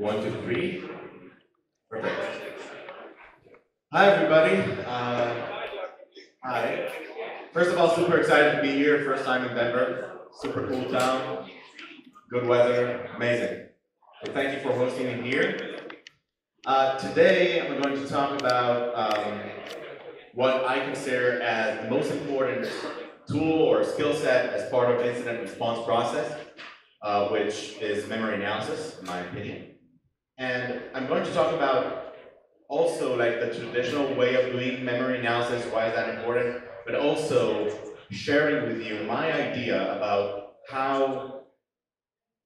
One, two, three. Perfect. Hi, everybody. Hi. First of all, super excited to be here. First time in Denver. Super cool town. Good weather. Amazing. So thank you for hosting me here. Today, I'm going to talk about what I consider as the most important tool or skill set as part of incident response process, which is memory analysis, in my opinion. And I'm going to talk about also like the traditional way of doing memory analysis, why is that important, but also sharing with you my idea about how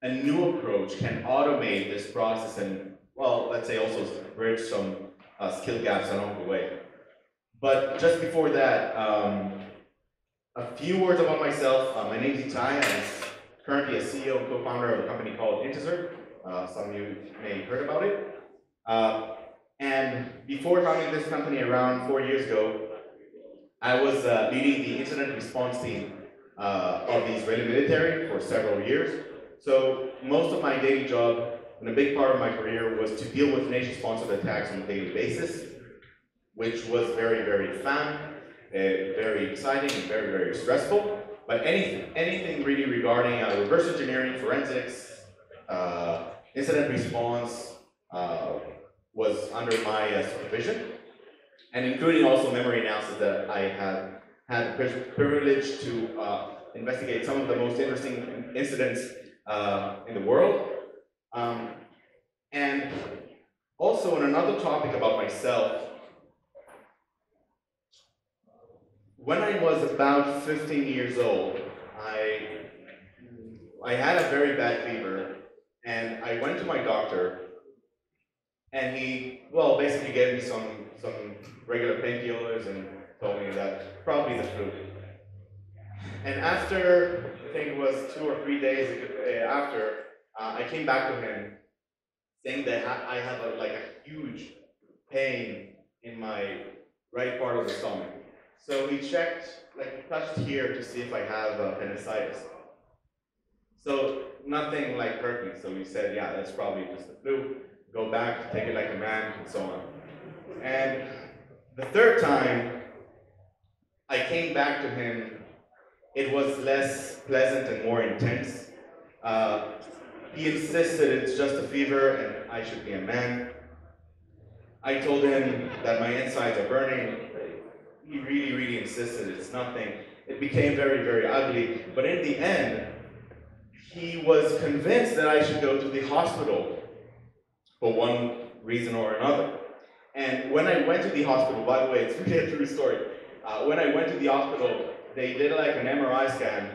a new approach can automate this process and, well, let's say also bridge some skill gaps along the way. But just before that, a few words about myself. My name is Itai. I'm currently a CEO and co-founder of a company called Integer. Some of you may have heard about it. And before founding this company around 4 years ago, I was leading the incident response team of the Israeli military for several years. So most of my daily job and a big part of my career was to deal with nation-sponsored attacks on a daily basis, which was very, very fun, very exciting, and very, very stressful. But anything really regarding reverse engineering, forensics, incident response was under my supervision, and including also memory analysis that I had the privilege to investigate some of the most interesting incidents in the world. And also on another topic about myself, when I was about 15 years old, I had a very bad fever, and I went to my doctor, and he, well, basically gave me some regular painkillers and told me that probably the flu. And after, I think it was 2 or 3 days after, I came back to him saying that I have like a huge pain in my right part of the stomach. So he checked, like touched here to see if I have appendicitis. So nothing like hurt me. So he said, yeah, that's probably just the flu. Go back, take it like a man, and so on. And the third time I came back to him, it was less pleasant and more intense. He insisted it's just a fever and I should be a man. I told him that my insides are burning. He really, really insisted it's nothing. It became very, very ugly. But in the end, he was convinced that I should go to the hospital for one reason or another. And when I went to the hospital, by the way, it's really a true story. When I went to the hospital, they did like an MRI scan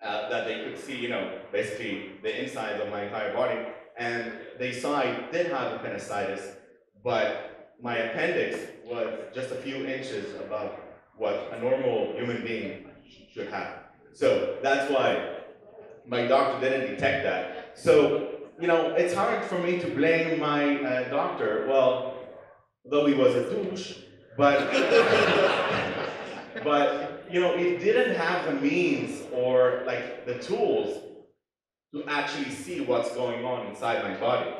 that they could see, basically the insides of my entire body. And they saw I did have appendicitis, but my appendix was just a few inches above what a normal human being should have. So that's why my doctor didn't detect that. So, it's hard for me to blame my doctor. Well, though he was a douche, but it didn't have the means or like the tools to actually see what's going on inside my body.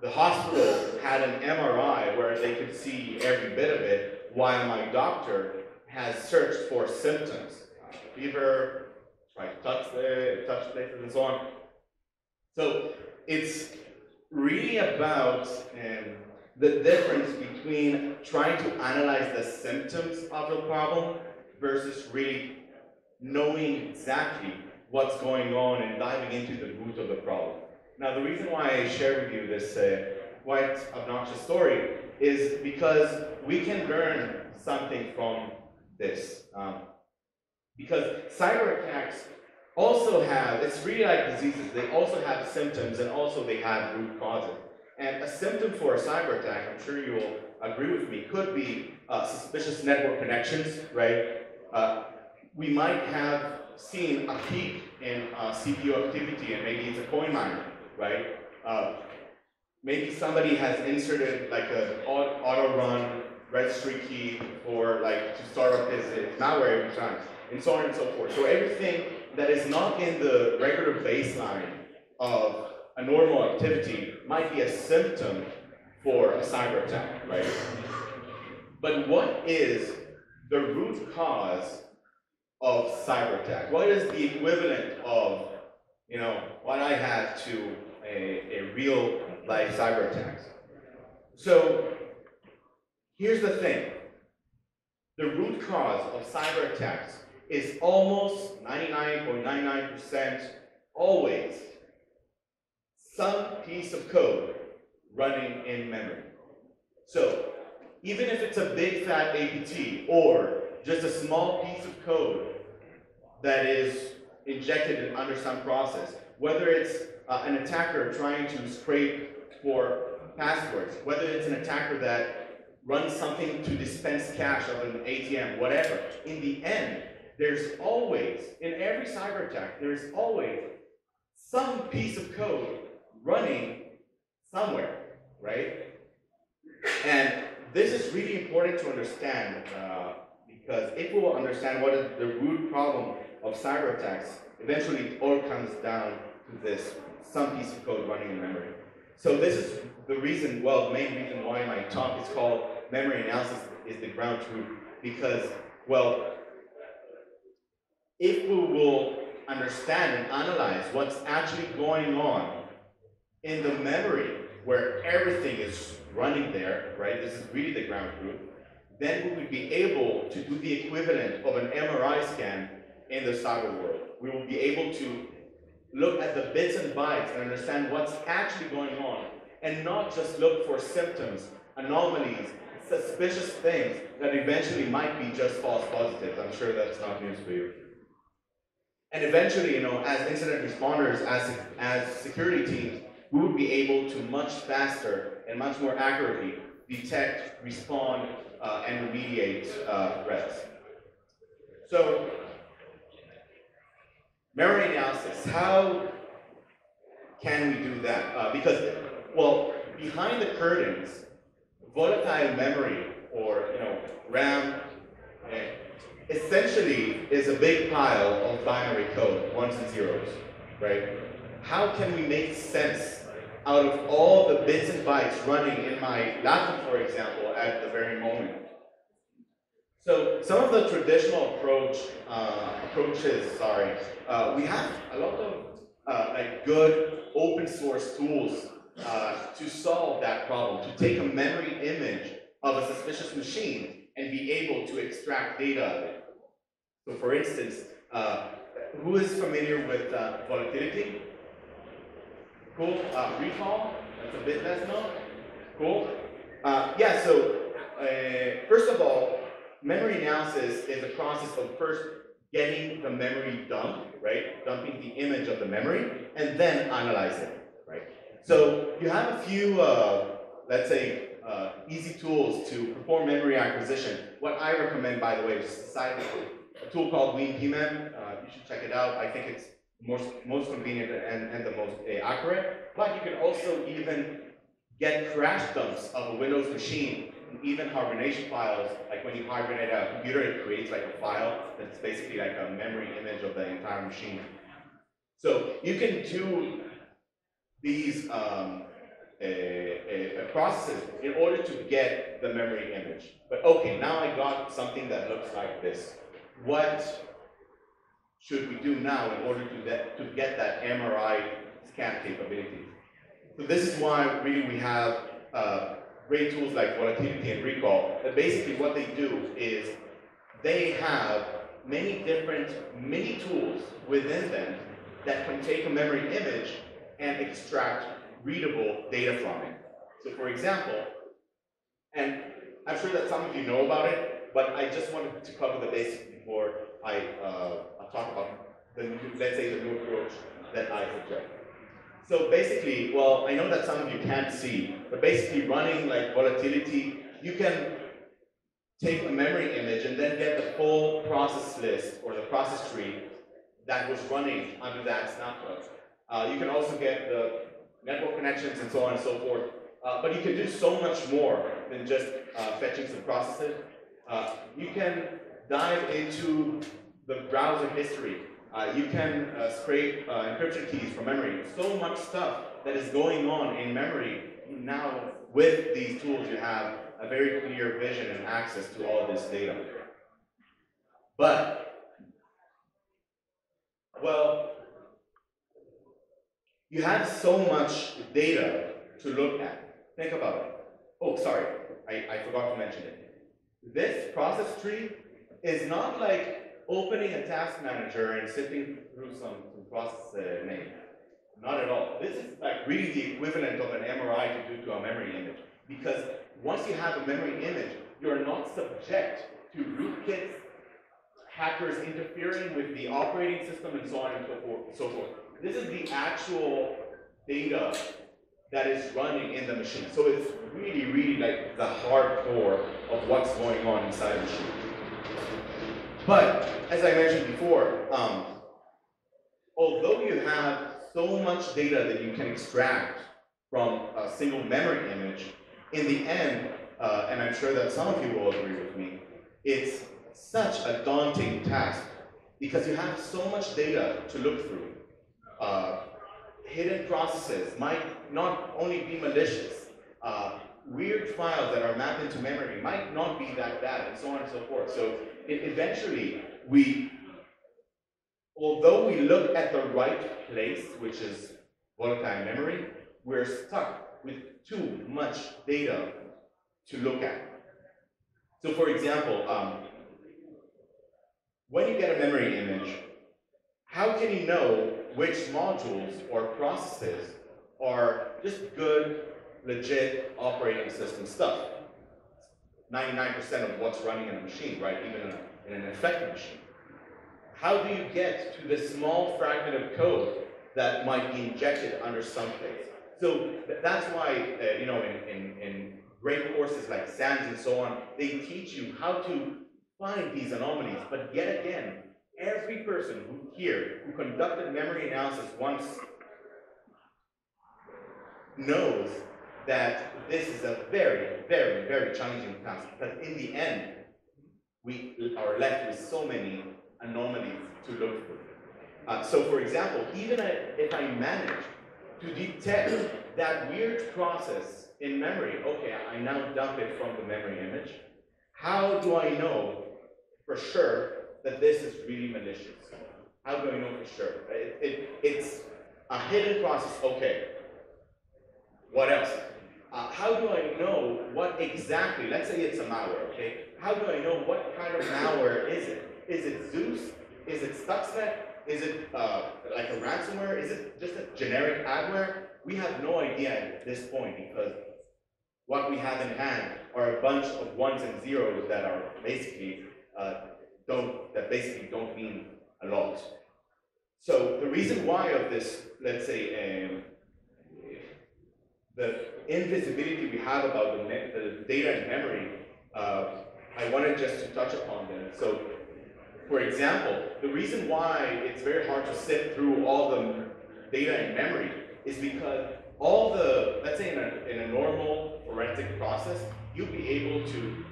The hospital had an MRI where they could see every bit of it, while my doctor has searched for symptoms, fever, tried to touch places, and so on. So it's really about the difference between trying to analyze the symptoms of the problem versus really knowing exactly what's going on and diving into the root of the problem. Now, the reason why I share with you this quite obnoxious story is because we can learn something from this. Because cyber attacks also have, it's really like diseases, they also have symptoms and also they have root causes. And a symptom for a cyber attack, I'm sure you will agree with me, could be suspicious network connections, right? We might have seen a peak in CPU activity and maybe it's a coin miner, right? Maybe somebody has inserted like an auto run registry key for like to start up his malware every time, and so on and so forth. So everything that is not in the regular baseline of a normal activity might be a symptom for a cyber attack, right? But what is the root cause of cyber attack? What is the equivalent of, what I had to a real life cyber attack? So here's the thing. The root cause of cyber attacks is almost 99.99% always some piece of code running in memory. So even if it's a big fat APT or just a small piece of code that is injected under some process, whether it's an attacker trying to scrape for passwords, whether it's an attacker that runs something to dispense cash of an ATM, whatever, in the end, there's always, in every cyber attack, there's always some piece of code running somewhere, right? And this is really important to understand because if we will understand what is the root problem of cyber attacks, eventually it all comes down to this, some piece of code running in memory. So this is the reason, well, the main reason why my talk is called Memory Analysis is the Ground Truth, because, well, if we will understand and analyze what's actually going on in the memory where everything is running there, right? This is really the ground truth. Then we would be able to do the equivalent of an MRI scan in the cyber world. We will be able to look at the bits and bytes and understand what's actually going on, and not just look for symptoms, anomalies, suspicious things that eventually might be just false positives. I'm sure that's not news for you. And eventually, as incident responders, as security teams, we would be able to much faster and much more accurately detect, respond, and remediate threats. So, memory analysis, how can we do that? Because, well, behind the curtains, volatile memory, or RAM, essentially is a big pile of binary code, ones and zeros, right? How can we make sense out of all the bits and bytes running in my laptop, for example, at the very moment? So some of the traditional approaches, we have a lot of good open source tools to solve that problem, to take a memory image of a suspicious machine and be able to extract data of it. So for instance, who is familiar with volatility? Cool. Recall? That's a bit less known. Cool. Yeah, so first of all, memory analysis is a process of first getting the memory dump, right? Dumping the image of the memory, and then analyzing it, right? So you have a few, let's say, easy tools to perform memory acquisition. What I recommend, by the way, is a tool called WinPMem. You should check it out. I think it's most convenient and the most accurate. But you can also even get crash dumps of a Windows machine, and even hibernation files. Like when you hibernate a computer, it creates like a file that's basically like a memory image of the entire machine. So you can do these processes in order to get the memory image. But okay, now I got something that looks like this. What should we do now in order to get that MRI scan capability? So this is why really we have great tools like volatility and recall. But basically what they do is they have many different mini tools within them that can take a memory image and extract readable data from it. So for example, and I'm sure that some of you know about it, but I just wanted to cover the basics before I talk about let's say the new approach that I suggest. So basically, well, I know that some of you can't see, but basically running like volatility, you can take a memory image and then get the full process list or the process tree that was running under that snapshot. You can also get the network connections and so on and so forth. But you can do so much more than just fetching some processes. You can dive into the browser history. You can scrape encryption keys from memory. So much stuff that is going on in memory, now with these tools you have a very clear vision and access to all this data. But, well, you have so much data to look at. Think about it. Oh, sorry, I forgot to mention it. This process tree is not like opening a task manager and sifting through some process name. Not at all. This is like really the equivalent of an MRI to do to a memory image. Because once you have a memory image, you're not subject to rootkits, hackers interfering with the operating system, and so on and so forth. This is the actual data that is running in the machine. So it's really, really like the hardcore of what's going on inside the machine. But as I mentioned before, although you have so much data that you can extract from a single memory image, in the end, and I'm sure that some of you will agree with me, it's such a daunting task because you have so much data to look through. Hidden processes might not only be malicious, weird files that are mapped into memory might not be that bad, and so on and so forth. So eventually, although we look at the right place, which is volatile memory, we're stuck with too much data to look at. So for example, when you get a memory image, how can you know which modules or processes are just good, legit operating system stuff? 99% of what's running in a machine, right? Even in an effective machine. How do you get to the small fragment of code that might be injected under some place? So that's why, you know, in great courses like SANS and so on, they teach you how to find these anomalies. But yet again, every person who conducted memory analysis once knows that this is a very, very, very challenging task, because in the end, we are left with so many anomalies to look for. So for example, even if I manage to detect that weird process in memory, okay, I now dump it from the memory image, how do I know for sure that this is really malicious? How do I know for sure? It's a hidden process, okay. What else? How do I know what exactly, let's say it's a malware, okay? How do I know what kind of malware is it? Is it Zeus? Is it Stuxnet? Is it like a ransomware? Is it just a generic adware? We have no idea at this point because what we have in hand are a bunch of ones and zeros that are basically don't mean a lot. So the reason why of this, let's say, the invisibility we have about the data in memory, I wanted just to touch upon them. So, for example, the reason why it's very hard to sift through all the data in memory is because all the, let's say in a normal forensic process, you'll be able to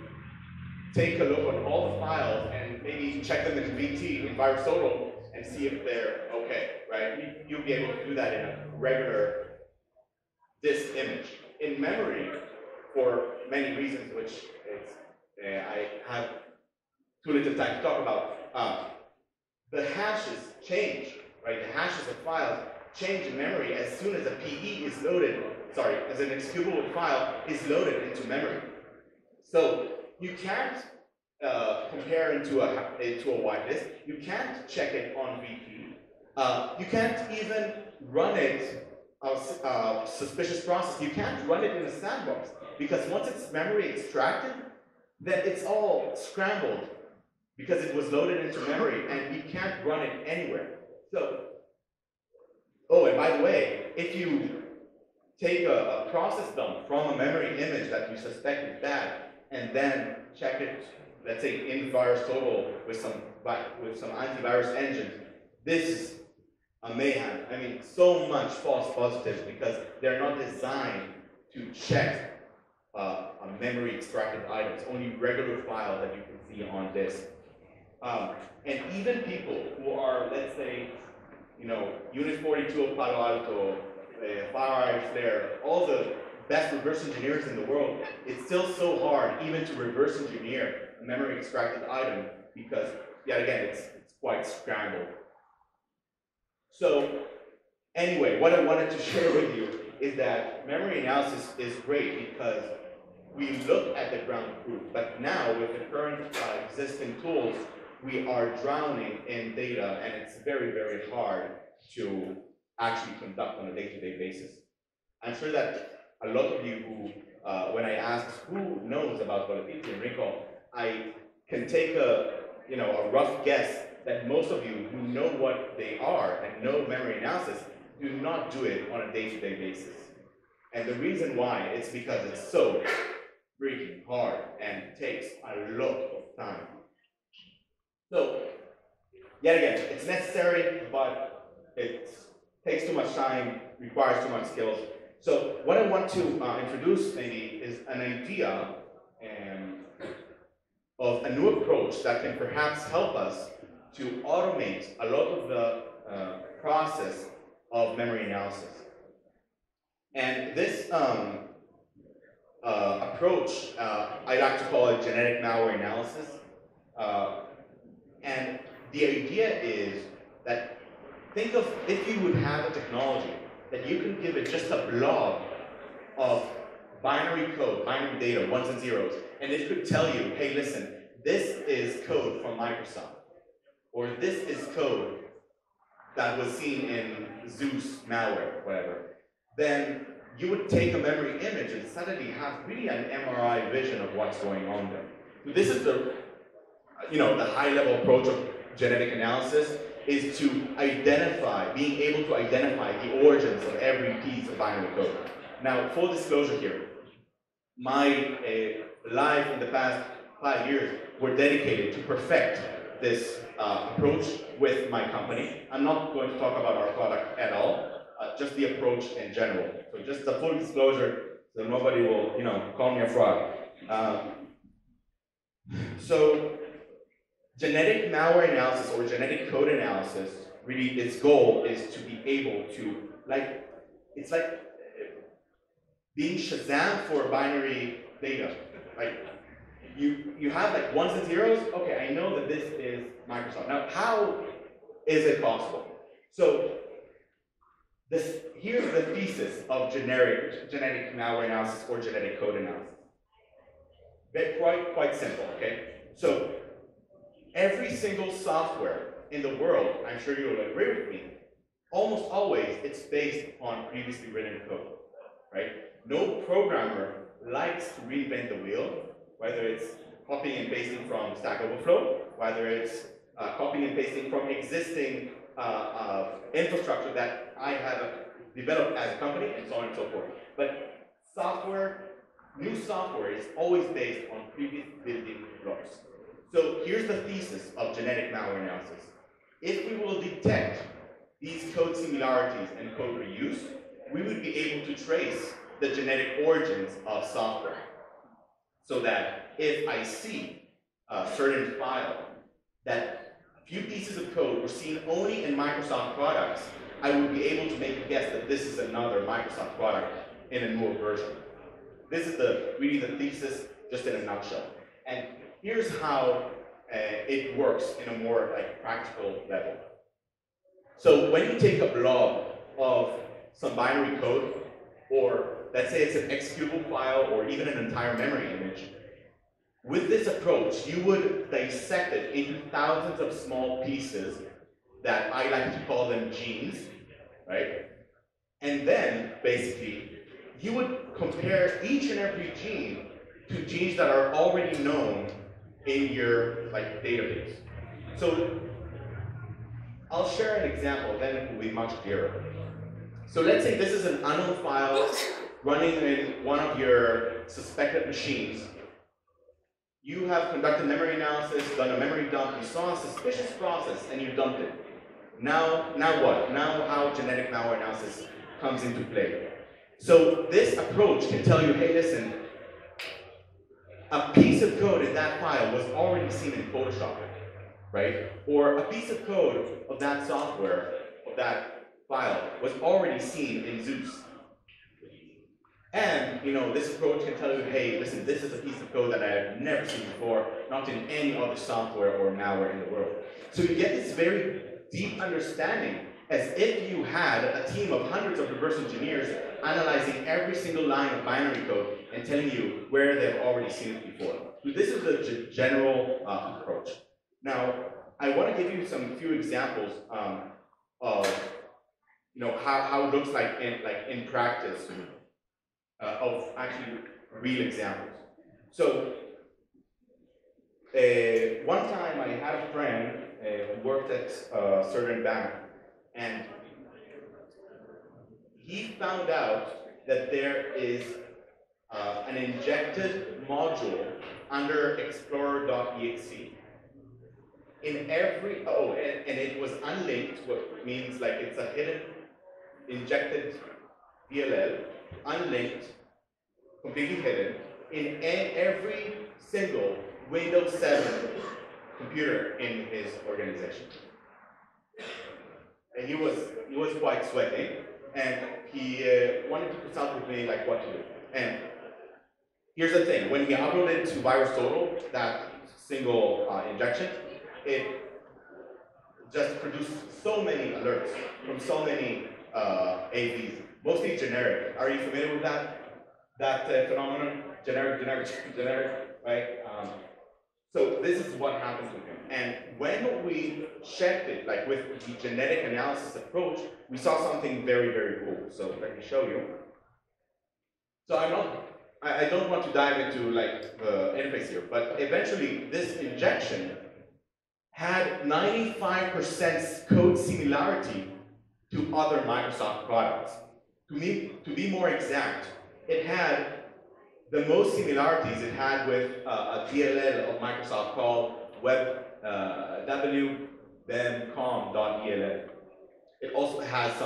take a look at all the files and maybe check them in VT, in VirusTotal, and see if they're okay, right? You'll be able to do that in a regular disk image. In memory, for many reasons, which I have too little time to talk about, the hashes change, right? The hashes of files change in memory as soon as a PE is loaded, as an executable file is loaded into memory. So you can't compare into a wide disk. You can't check it on VP. You can't even run it, suspicious process. You can't run it in a sandbox because once it's memory extracted, then it's all scrambled because it was loaded into memory and you can't run it anywhere. So, oh, and by the way, if you take a process dump from a memory image that you suspect is bad and then check it, let's say in VirusTotal with some antivirus engines, this is a mayhem. I mean, so much false positives because they're not designed to check a memory extracted item. It's only regular file that you can see on disk. And even people who are, let's say, you know, Unit 42 of Palo Alto, FireEye, Flare, all the best reverse engineers in the world, it's still so hard even to reverse engineer a memory extracted item because, yet again, it's quite scrambled. So anyway, what I wanted to share with you is that memory analysis is great because we look at the ground truth, but now with the current existing tools, we are drowning in data, and it's very, very hard to actually conduct on a day-to-day basis. I'm sure that a lot of you who, when I ask who knows about volatility and recall, I can take a rough guess that most of you who know what they are and know memory analysis do not do it on a day-to-day basis. And the reason why is because it's so freaking hard and takes a lot of time. So, yet again, it's necessary, but it takes too much time, requires too much skills. So, what I want to introduce maybe is an idea of a new approach that can perhaps help us to automate a lot of the process of memory analysis. And this approach, I like to call it genetic malware analysis. And the idea is that think of if you would have a technology that you can give it just a blob of binary code, binary data, ones and zeros, and it could tell you, hey, listen, this is code from Microsoft, or this is code that was seen in Zeus malware, whatever, then you would take a memory image and suddenly have really an MRI vision of what's going on there. So this is the high-level approach of genetic analysis, is to identify, being able to identify the origins of every piece of binary code. Now, full disclosure here, my life in the past 5 years were dedicated to perfect this approach with my company. I'm not going to talk about our product at all, just the approach in general. So just a full disclosure, so nobody will, call me a fraud. So genetic malware analysis or genetic code analysis, really its goal is to be able to, it's like being Shazam for binary data. Like, you have like ones and zeros, okay, I know that this is Microsoft. Now, how is it possible? So, here's the thesis of genetic malware analysis or genetic code analysis. Quite simple, okay? So, every single software in the world, I'm sure you'll agree with me, almost always it's based on previously written code, right? No programmer likes to reinvent the wheel, whether it's copying and pasting from Stack Overflow, whether it's copying and pasting from existing infrastructure that I have developed as a company, and so on and so forth. But new software is always based on previous building blocks. So here's the thesis of genetic malware analysis. If we will detect these code similarities and code reuse, we would be able to trace the genetic origins of software. So that if I see a certain file that a few pieces of code were seen only in Microsoft products, I would be able to make a guess that this is another Microsoft product in a newer version. This is really the thesis, just in a nutshell. And here's how it works in a more practical level. So when you take a blob of some binary code, or let's say it's an executable file or even an entire memory image, with this approach, you would dissect it into thousands of small pieces that I like to call them genes, right? And then, basically, you would compare each and every gene to genes that are already known in your database. So I'll share an example, then it will be much clearer. So let's say this is an unknown file running in one of your suspected machines. You have conducted memory analysis, done a memory dump, you saw a suspicious process, and you dumped it. Now what? Now how genetic malware analysis comes into play. So this approach can tell you, hey, listen, a piece of code in that file was already seen in Photoshop, right? Or a piece of code of that software, of that file was already seen in Zeus. And this approach can tell you, hey, listen, this is a piece of code that I have never seen before, not in any other software or malware in the world. So you get this very deep understanding, as if you had a team of hundreds of reverse engineers analyzing every single line of binary code and telling you where they've already seen it before. So this is the general approach. Now, I want to give you some few examples of how it looks like in practice. Of actually real examples. So, one time I had a friend who worked at a certain bank, and he found out that there is an injected module under explorer.exe in every, and it was unlinked, what means like it's a hidden injected DLL, unlinked, completely hidden, in every single Windows 7 computer in his organization. And he was quite sweating, and he wanted to consult with me like what to do. And here's the thing: when he uploaded to VirusTotal, that single injection, it just produced so many alerts from so many AVs, mostly generic. Are you familiar with that phenomenon? Generic, right? So this is what happens with him. And when we checked it, like with the genetic analysis approach, we saw something very, very cool. So let me show you. So I don't want to dive into like the interface here, but eventually this injection had 95% code similarity to other Microsoft products. To be more exact, it had the most similarities it had with a DLL of Microsoft called www.com.ell. It also has a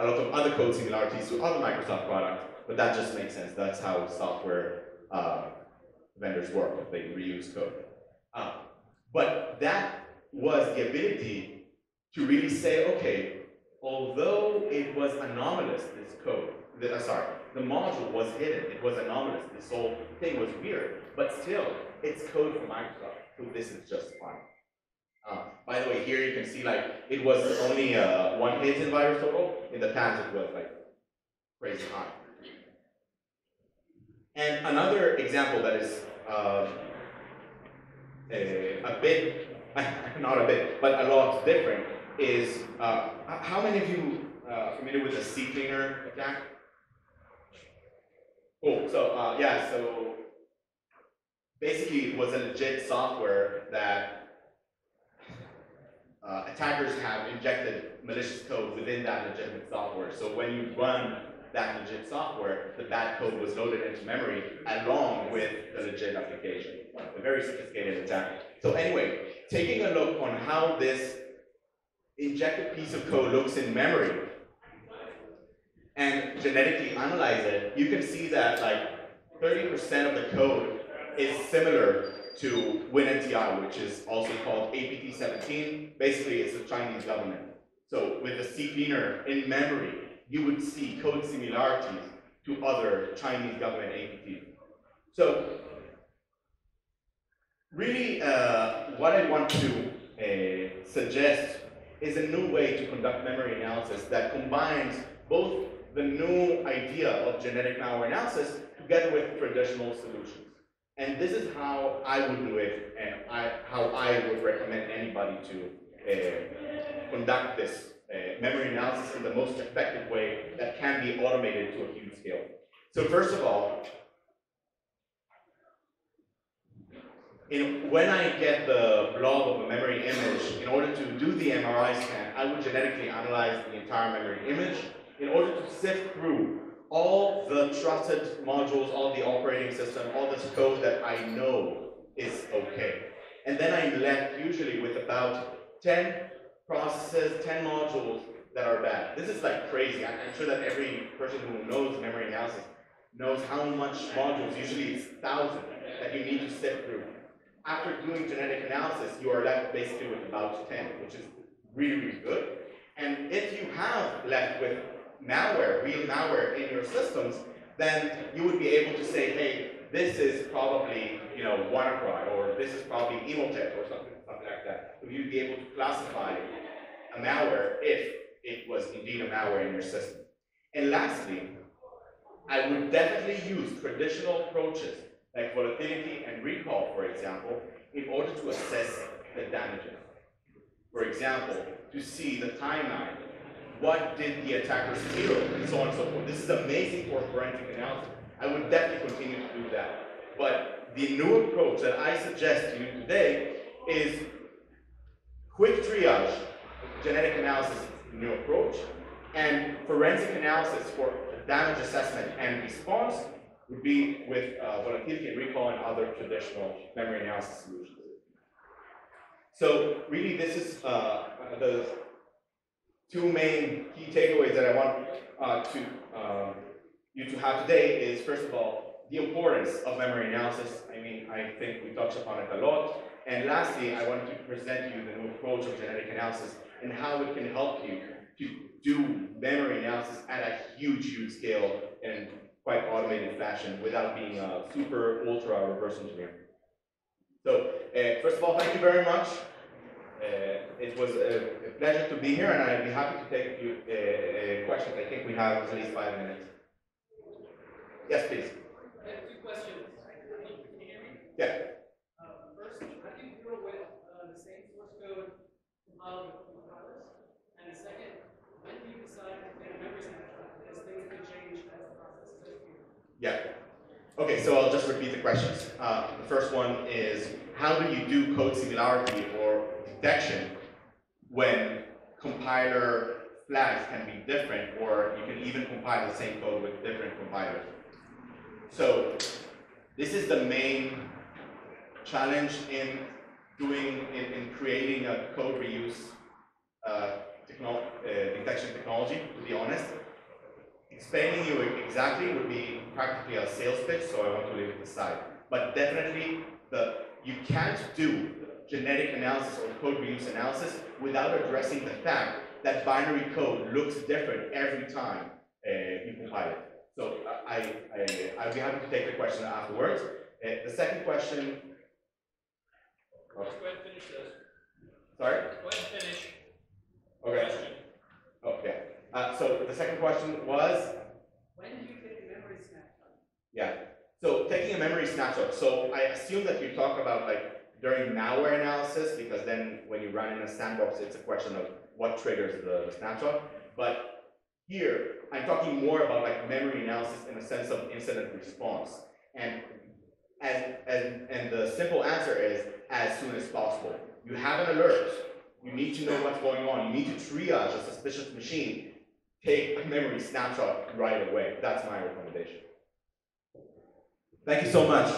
lot of other code similarities to other Microsoft products, but that just makes sense. That's how software vendors work. They reuse code. But that was the ability to really say, okay, although it was anomalous, this code, the module was hidden, it was anomalous, this whole thing was weird, but still, it's code from Microsoft, so this is just fine. By the way, here you can see like, it was only one hit in VirusTotal, in the past it was like crazy high. And another example that is a bit, not a bit, but a lot different is, how many of you are familiar with the CCleaner attack? Cool, so yeah, so basically it was a legit software that attackers have injected malicious code within that legitimate software. So when you run that legit software, the bad code was loaded into memory along with the legit application. A very sophisticated attack. So anyway, taking a look on how this injected piece of code looks in memory and genetically analyze it, you can see that like 30% of the code is similar to WinNTI, which is also called APT17. Basically, it's the Chinese government. So with the CCleaner in memory, you would see code similarities to other Chinese government APTs. So really, what I want to suggest is a new way to conduct memory analysis that combines both the new idea of genetic malware analysis together with traditional solutions. And this is how I would do it, and how I would recommend anybody to conduct this memory analysis in the most effective way that can be automated to a huge scale. So first of all, when I get the blob of a memory image, in order to do the MRI scan, I would genetically analyze the entire memory image in order to sift through all the trusted modules, all the operating system, all this code that I know is okay. And then I'm left usually with about 10 processes, 10 modules that are bad. This is like crazy. I'm sure that every person who knows memory analysis knows how much modules, usually it's thousands, that you need to sift through. After doing genetic analysis, you are left basically with about 10, which is really, really good. And if you have left with malware, real malware in your systems, then you would be able to say, hey, this is probably, WannaCry, or this is probably Emotet, or something like that. So you'd be able to classify a malware if it was indeed a malware in your system. And lastly, I would definitely use traditional approaches like volatility and recall, for example, in order to assess the damages. For example, to see the timeline, what did the attacker steal, and so on and so forth. This is amazing for forensic analysis. I would definitely continue to do that. But the new approach that I suggest to you today is quick triage, genetic analysis, new approach, and forensic analysis for damage assessment and response would be with volatility and recall and other traditional memory analysis solutions. So really, this is the two main key takeaways that I want you to have today is, first of all, the importance of memory analysis. I mean, I think we touched upon it a lot. And lastly, I wanted to present you the new approach of genetic analysis and how it can help you to do memory analysis at a huge scale in quite automated fashion without being a super ultra reverse engineer. So, first of all, thank you very much. It was a pleasure to be here, and I'd be happy to take a few questions. I think we have at least 5 minutes. Yes, please. I have two questions. Can you hear me? Yeah. First, how do you deal with the same source code compiled with compilers? And the second, when do you decide to take a memory snapshot? Because things could change as the process is executed. Yeah. Okay, so I'll just repeat the questions. The first one is, how do you do code similarity or detection when compiler flags can be different, or you can even compile the same code with different compilers? So this is the main challenge in creating a code reuse detection technology, to be honest. Explaining you exactly would be practically a sales pitch, so I want to leave it aside. But definitely, you can't do genetic analysis or code reuse analysis without addressing the fact that binary code looks different every time you compile it. So I'd be happy to take the question afterwards. The second question. Go ahead and finish this. Sorry? Go ahead and finish. Okay. Oh, yeah. So the second question was? When do you take a memory snapshot? Yeah. So taking a memory snapshot. So I assume that you talk about like during malware analysis, because then when you run in a sandbox, it's a question of what triggers the snapshot. But here, I'm talking more about like memory analysis in the sense of incident response. And the simple answer is as soon as possible. You have an alert. You need to know what's going on. You need to triage a suspicious machine. Take a memory snapshot right away. That's my recommendation. Thank you so much.